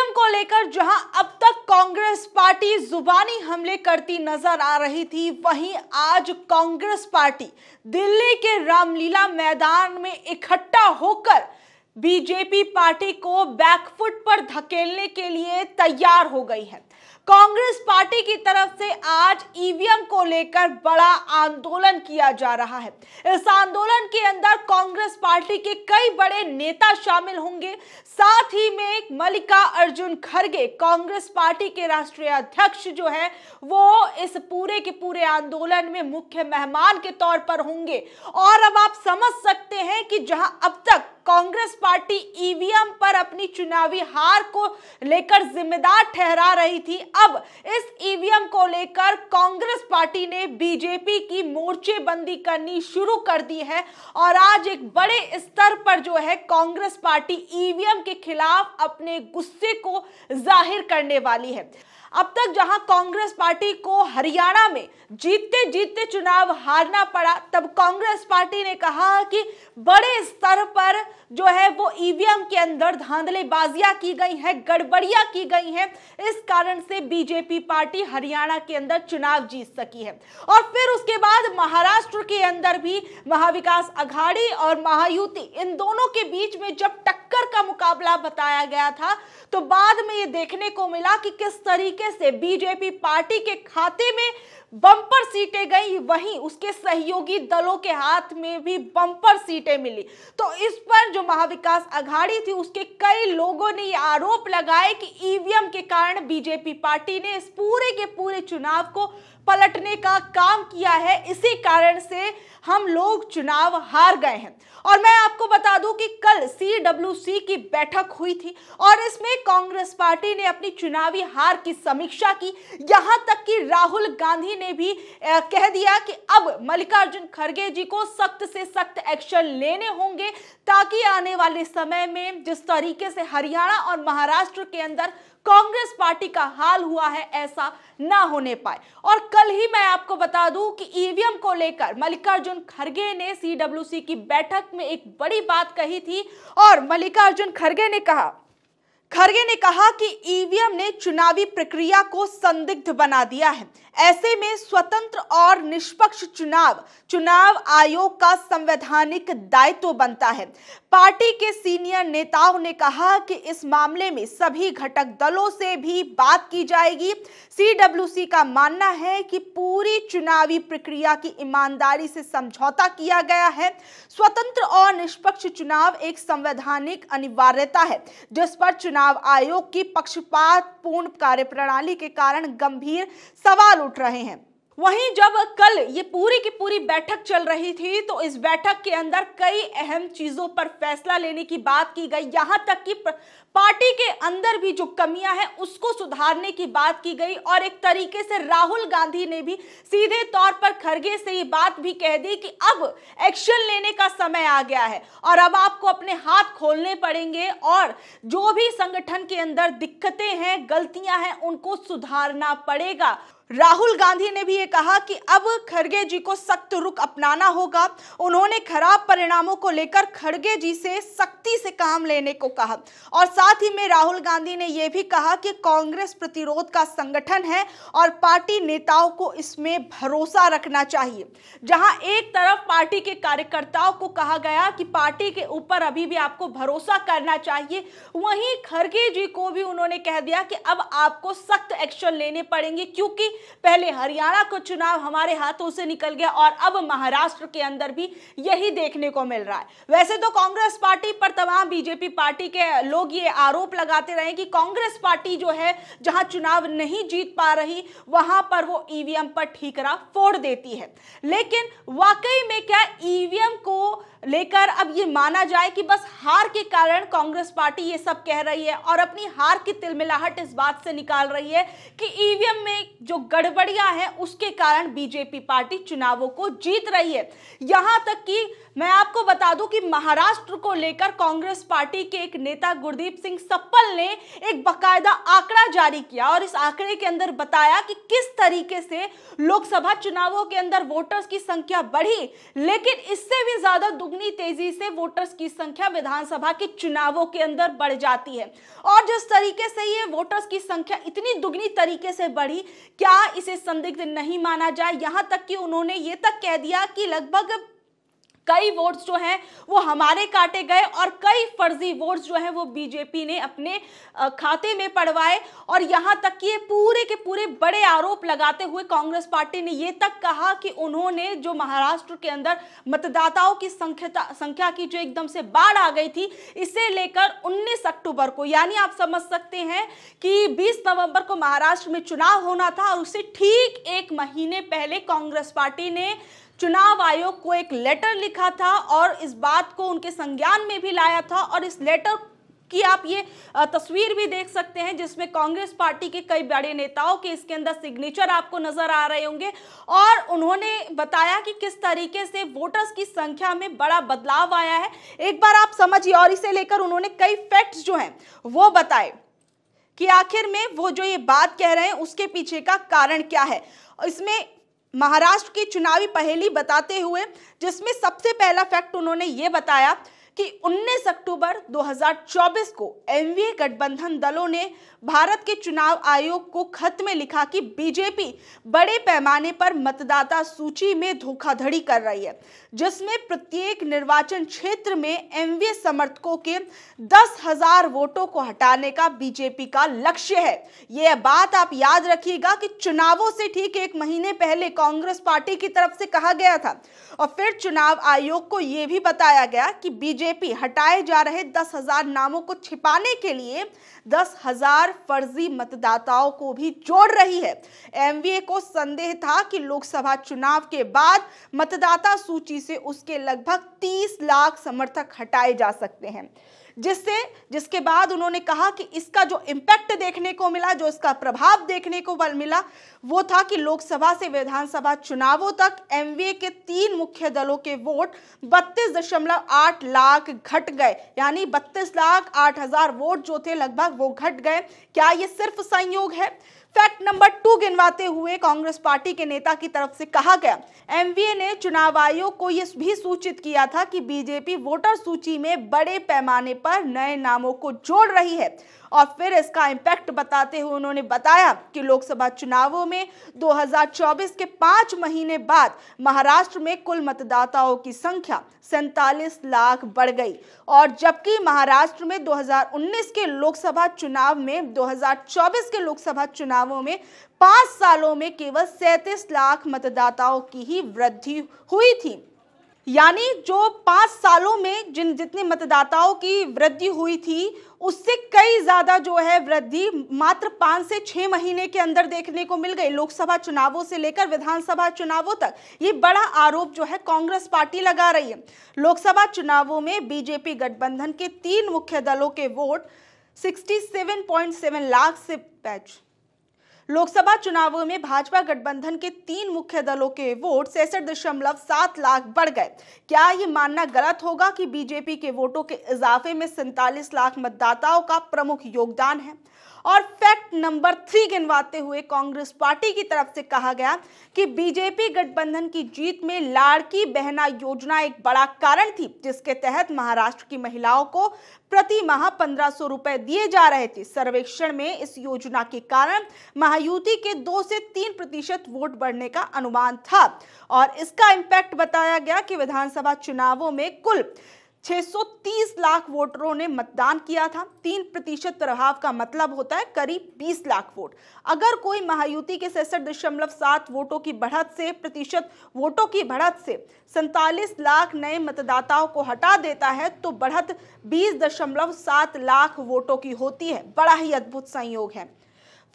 EVM को लेकर जहां अब तक कांग्रेस पार्टी जुबानी हमले करती नजर आ रही थी, वहीं आज कांग्रेस पार्टी दिल्ली के रामलीला मैदान में इकट्ठा होकर बीजेपी पार्टी को बैकफुट पर धकेलने के लिए तैयार हो गई है। कांग्रेस पार्टी की तरफ से आज ईवीएम को लेकर बड़ा आंदोलन किया जा रहा है। इस आंदोलन के अंदर कांग्रेस पार्टी के कई बड़े नेता शामिल होंगे। साथ ही में मल्लिकार्जुन खड़गे, कांग्रेस पार्टी के राष्ट्रीय अध्यक्ष जो है, वो इस पूरे के पूरे आंदोलन में मुख्य मेहमान के तौर पर होंगे। और अब आप समझ सकते हैं कि जहां अब तक कांग्रेस पार्टी ईवीएम पर अपनी चुनावी हार को लेकर जिम्मेदार ठहरा रही थी, अब इस ईवीएम को लेकर कांग्रेस पार्टी ने बीजेपी की मोर्चेबंदी करनी शुरू कर दी है। और आज एक बड़े स्तर पर जो है कांग्रेस पार्टी ईवीएम के खिलाफ अपने गुस्से को जाहिर करने वाली है। अब तक जहां कांग्रेस पार्टी को हरियाणा में जीतते जीतते चुनाव हारना पड़ा, तब कांग्रेस पार्टी ने कहा कि बड़े स्तर पर जो है वो ईवीएम के अंदर धांधलेबाजियां की गई हैं, गड़बड़ियां की गई हैं। इस कारण से बीजेपी पार्टी हरियाणा के अंदर चुनाव जीत सकी है। और फिर उसके बाद महाराष्ट्र के अंदर भी महाविकास अघाड़ी और महायुति, इन दोनों के बीच में जब टक्कर का मुकाबला बताया गया था, तो बाद में ये देखने को मिला कि किस तरीके से बीजेपी पार्टी के खाते में बम्पर सीटें गई, वहीं उसके सहयोगी दलों के हाथ में भी बम्पर सीटें मिली। तो इस पर जो महाविकास अघाड़ी थी, उसके कई लोगों ने ये आरोप लगाए कि ईवीएम के कारण बीजेपी पार्टी ने इस पूरे के पूरे चुनाव को पलटने का काम किया है, इसी कारण से हम लोग चुनाव हार गए हैं। और मैं आपको बता दूं कि कल CWC की बैठक हुई थी और इसमें कांग्रेस पार्टी ने अपनी चुनावी हार की समीक्षा की। यहां तक कि राहुल गांधी ने भी कह दिया कि अब मल्लिकार्जुन खड़गे जी को सख्त से सख्त एक्शन लेने होंगे, ताकि आने वाले समय में जिस तरीके से हरियाणा और महाराष्ट्र के अंदर कांग्रेस पार्टी का हाल हुआ है, ऐसा ना होने पाए। और कल ही मैं आपको बता दूं कि ईवीएम को लेकर मल्लिकार्जुन खड़गे ने CWC की बैठक में एक बड़ी बात कही थी। और मल्लिकार्जुन खड़गे ने कहा कि ईवीएम ने चुनावी प्रक्रिया को संदिग्ध बना दिया है। ऐसे में स्वतंत्र और निष्पक्ष चुनाव आयोग का संवैधानिक दायित्व बनता है। पार्टी के सीनियर नेताओं ने कहा कि इस मामले में सभी घटक दलों से भी बात की जाएगी। CWC का मानना है कि पूरी चुनावी प्रक्रिया की ईमानदारी से समझौता किया गया है। स्वतंत्र और निष्पक्ष चुनाव एक संवैधानिक अनिवार्यता है, जिस पर चुनाव आयोग की पक्षपातपूर्ण कार्यप्रणाली के कारण गंभीर सवाल उठ रहे हैं। वहीं जब कल ये पूरी की पूरी बैठक चल रही थी, तो इस बैठक के अंदर कई अहम चीजों पर फैसला लेने की बात की गई। यहां तक कि पार्टी के अंदर भी जो कमियां हैं उसको सुधारने की बात की गई। और एक तरीके से राहुल गांधी ने भी सीधे तौर पर खड़गे से ये बात भी कह दी कि अब एक्शन लेने का समय आ गया है और अब आपको अपने हाथ खोलने पड़ेंगे और जो भी संगठन के अंदर दिक्कतें हैं, गलतियां हैं, उनको सुधारना पड़ेगा। राहुल गांधी ने भी ये कहा कि अब खड़गे जी को सख्त रुख अपनाना होगा। उन्होंने खराब परिणामों को लेकर खड़गे जी से सख्ती से काम लेने को कहा। और साथ ही में राहुल गांधी ने यह भी कहा कि कांग्रेस प्रतिरोध का संगठन है और पार्टी नेताओं को इसमें भरोसा रखना चाहिए। जहां एक तरफ पार्टी के कार्यकर्ताओं को कहा गया कि पार्टी के ऊपर अभी भी आपको भरोसा करना चाहिए, वहीं खड़गे जी को भी उन्होंने कह दिया कि अब आपको सख्त एक्शन लेने पड़ेंगे, क्योंकि पहले हरियाणा का चुनाव हमारे हाथों से निकल गया और अब महाराष्ट्र के अंदर भी यही देखने को मिल रहा है। वैसे तो कांग्रेस पार्टी पर तमाम बीजेपी पार्टी के लोग ये आरोप लगाते रहे कि कांग्रेस पार्टी जो है जहां चुनाव नहीं जीत पा रही, वहां पर वो ईवीएम पर ठीकरा फोड़ देती है। लेकिन वाकई में क्या ईवीएम को लेकर अब ये माना जाए कि बस हार के कारण कांग्रेस पार्टी ये सब कह रही है और अपनी हार की तिलमिलाहट इस बात से निकाल रही है कि ईवीएम में जो गड़बड़ियां हैं उसके कारण बीजेपी पार्टी चुनावों को जीत रही है। यहां तक कि मैं आपको बता दूं कि महाराष्ट्र को लेकर कांग्रेस पार्टी के एक नेता गुरदीप सिंह सप्पल ने एक बकायदा आंकड़ा जारी किया और इस आंकड़े के अंदर बताया कि किस तरीके से लोकसभा चुनावों के अंदर वोटर्स की संख्या बढ़ी, लेकिन इससे भी ज्यादा दुगनी तेजी से वोटर्स की संख्या विधानसभा के चुनावों के अंदर बढ़ जाती है। और जिस तरीके से ये वोटर्स की संख्या इतनी दुगनी तरीके से बढ़ी, क्या इसे संदिग्ध नहीं माना जाए। यहां तक कि उन्होंने ये तक कह दिया कि लगभग कई वोट्स जो हैं वो हमारे काटे गए और कई फर्जी वोट्स जो हैं वो बीजेपी ने अपने खाते में पड़वाए। और यहां तक कि ये पूरे के पूरे बड़े आरोप लगाते हुए कांग्रेस पार्टी ने ये तक कहा कि उन्होंने जो महाराष्ट्र के अंदर मतदाताओं की संख्या की जो एकदम से बाढ़ आ गई थी, इसे लेकर 19 अक्टूबर को, यानी आप समझ सकते हैं कि 20 नवंबर को महाराष्ट्र में चुनाव होना था और उससे ठीक एक महीने पहले कांग्रेस पार्टी ने चुनाव आयोग को एक लेटर लिखा था और इस बात को उनके संज्ञान में भी लाया था। और इस लेटर की आप ये तस्वीर भी देख सकते हैं जिसमें कांग्रेस पार्टी के कई बड़े नेताओं के इसके अंदर सिग्नेचर आपको नजर आ रहे होंगे। और उन्होंने बताया कि किस तरीके से वोटर्स की संख्या में बड़ा बदलाव आया है। एक बार आप समझिए, और इसे लेकर उन्होंने कई फैक्ट्स जो हैं वो बताए कि आखिर में वो जो ये बात कह रहे हैं उसके पीछे का कारण क्या है। इसमें महाराष्ट्र की चुनावी पहेली बताते हुए जिसमें सबसे पहला फैक्ट उन्होंने ये बताया कि 19 अक्टूबर 2024 को एनडीए गठबंधन दलों ने भारत के चुनाव आयोग को खत में लिखा कि बीजेपी बड़े पैमाने पर मतदाता सूची में धोखाधड़ी कर रही है, जिसमें प्रत्येक निर्वाचन क्षेत्र में एनडीए समर्थकों के 10,000 वोटों को हटाने का बीजेपी का लक्ष्य है। यह बात आप याद रखिएगा कि चुनावों से ठीक एक महीने पहले कांग्रेस पार्टी की तरफ से कहा गया था और फिर चुनाव आयोग को यह भी बताया गया कि बीजेपी हटाए जा रहे 10,000 नामों को छिपाने के लिए 10,000 फर्जी मतदाताओं को भी जोड़ रही है। एनडीए को संदेह था कि लोकसभा चुनाव के बाद मतदाता सूची से उसके लगभग 30 लाख समर्थक हटाए जा सकते हैं, जिसके बाद उन्होंने कहा कि इसका जो इम्पैक्ट देखने को मिला, जो इसका प्रभाव देखने को मिला, वो था कि लोकसभा से विधानसभा चुनावों तक एनडीए के 3 मुख्य दलों के वोट 32.8 लाख घट गए, यानी 32,08,000 वोट जो थे लगभग वो घट गए। क्या ये सिर्फ संयोग है? फैक्ट नंबर 2 गिनवाते हुए कांग्रेस पार्टी के नेता की तरफ से कहा गया, एनडीए ने चुनाव आयोग को यह भी सूचित किया था कि बीजेपी वोटर सूची में बड़े पैमाने पर नए नामों को जोड़ रही है। और फिर इसका इम्पैक्ट बताते हुए उन्होंने बताया कि लोकसभा चुनावों में 2024 के 5 महीने बाद महाराष्ट्र में कुल मतदाताओं की संख्या 47 लाख बढ़ गई, और जबकि महाराष्ट्र में 2019 के लोकसभा चुनाव में 2024 के लोकसभा चुनावों में 5 सालों में केवल 37 लाख मतदाताओं की ही वृद्धि हुई थी। यानी जो 5 सालों में जितने मतदाताओं की वृद्धि हुई थी उससे कई ज्यादा जो है वृद्धि मात्र 5 से 6 महीने के अंदर देखने को मिल गई, लोकसभा चुनावों से लेकर विधानसभा चुनावों तक। ये बड़ा आरोप जो है कांग्रेस पार्टी लगा रही है। लोकसभा चुनावों में बीजेपी गठबंधन के 3 मुख्य दलों के वोट 67.7 लाख से लोकसभा चुनावों में भाजपा गठबंधन के 3 मुख्य दलों के वोट 66.7 लाख बढ़ गए। क्या ये मानना गलत होगा कि बीजेपी के वोटों के इजाफे में 47 लाख मतदाताओं का प्रमुख योगदान है? और फैक्ट नंबर 3 गिनवाते हुए कांग्रेस पार्टी की तरफ से कहा गया कि बीजेपी गठबंधन की जीत में लाड़की बहना योजना एक बड़ा कारण थी, जिसके तहत महाराष्ट्र की महिलाओं को प्रति माह 1,500 रुपए दिए जा रहे थे। सर्वेक्षण में इस योजना के कारण महायुति के 2 से 3% वोट बढ़ने का अनुमान था और इसका इम्पैक्ट बताया गया कि विधानसभा चुनावों में कुल 630 लाख वोटरों ने मतदान किया था। 3% प्रभाव का मतलब होता है करीब 20 लाख वोट। अगर कोई महायुति के 66.7 वोटों की बढ़त से 47 लाख नए मतदाताओं को हटा देता है तो बढ़त 20.7 लाख वोटों की होती है। बड़ा ही अद्भुत संयोग है।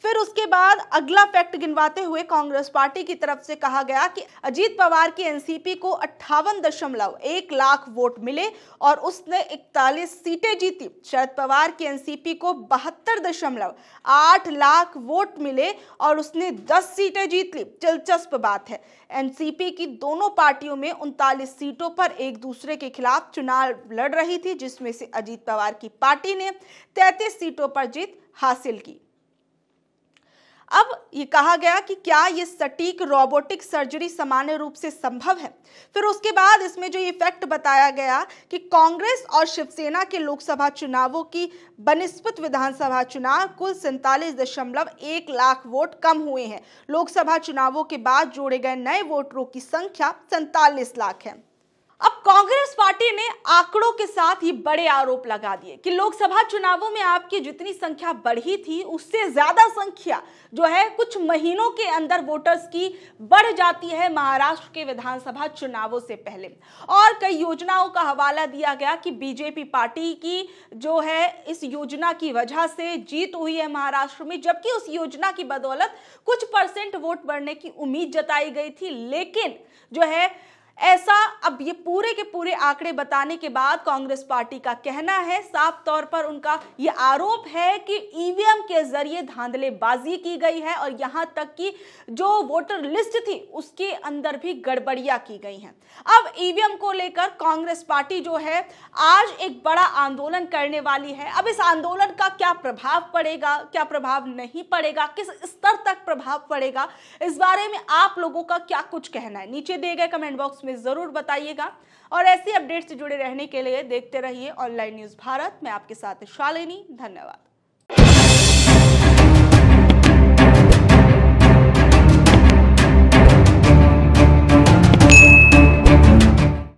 फिर उसके बाद अगला फैक्ट गिनवाते हुए कांग्रेस पार्टी की तरफ से कहा गया कि अजीत पवार की एनसीपी को 58.1 लाख वोट मिले और उसने 41 सीटें जीती। शरद पवार की एनसीपी को 72.8 लाख वोट मिले और उसने 10 सीटें जीत ली। दिलचस्प बात है, एनसीपी की दोनों पार्टियों में 39 सीटों पर एक दूसरे के खिलाफ चुनाव लड़ रही थी, जिसमें से अजीत पवार की पार्टी ने 33 सीटों पर जीत हासिल की। अब ये कहा गया कि क्या ये सटीक रोबोटिक सर्जरी सामान्य रूप से संभव है। फिर उसके बाद इसमें जो ये फैक्ट बताया गया कि कांग्रेस और शिवसेना के लोकसभा चुनावों की बनिस्पत विधानसभा चुनाव कुल 47.1 लाख वोट कम हुए हैं। लोकसभा चुनावों के बाद जोड़े गए नए वोटरों की संख्या 47 लाख है। अब कांग्रेस पार्टी ने आंकड़ों के साथ ही बड़े आरोप लगा दिए कि लोकसभा चुनावों में आपकी जितनी संख्या बढ़ी थी उससे ज्यादा संख्या जो है कुछ महीनों के अंदर वोटर्स की बढ़ जाती है महाराष्ट्र के विधानसभा चुनावों से पहले। और कई योजनाओं का हवाला दिया गया कि बीजेपी पार्टी की जो है इस योजना की वजह से जीत हुई है महाराष्ट्र में, जबकि उस योजना की बदौलत कुछ परसेंट वोट बढ़ने की उम्मीद जताई गई थी। लेकिन जो है ऐसा अब ये पूरे के पूरे आंकड़े बताने के बाद कांग्रेस पार्टी का कहना है, साफ तौर पर उनका ये आरोप है कि ईवीएम के जरिए धांधलेबाजी की गई है और यहां तक कि जो वोटर लिस्ट थी उसके अंदर भी गड़बड़ियां की गई हैं। अब ईवीएम को लेकर कांग्रेस पार्टी जो है आज एक बड़ा आंदोलन करने वाली है। अब इस आंदोलन का क्या प्रभाव पड़ेगा, क्या प्रभाव नहीं पड़ेगा, किस स्तर तक प्रभाव पड़ेगा, इस बारे में आप लोगों का क्या कुछ कहना है नीचे दिए गए कमेंट बॉक्स में जरूर बताइएगा। और ऐसी अपडेट से जुड़े रहने के लिए देखते रहिए ऑनलाइन न्यूज़ भारत। मैं आपके साथ शालिनी, धन्यवाद।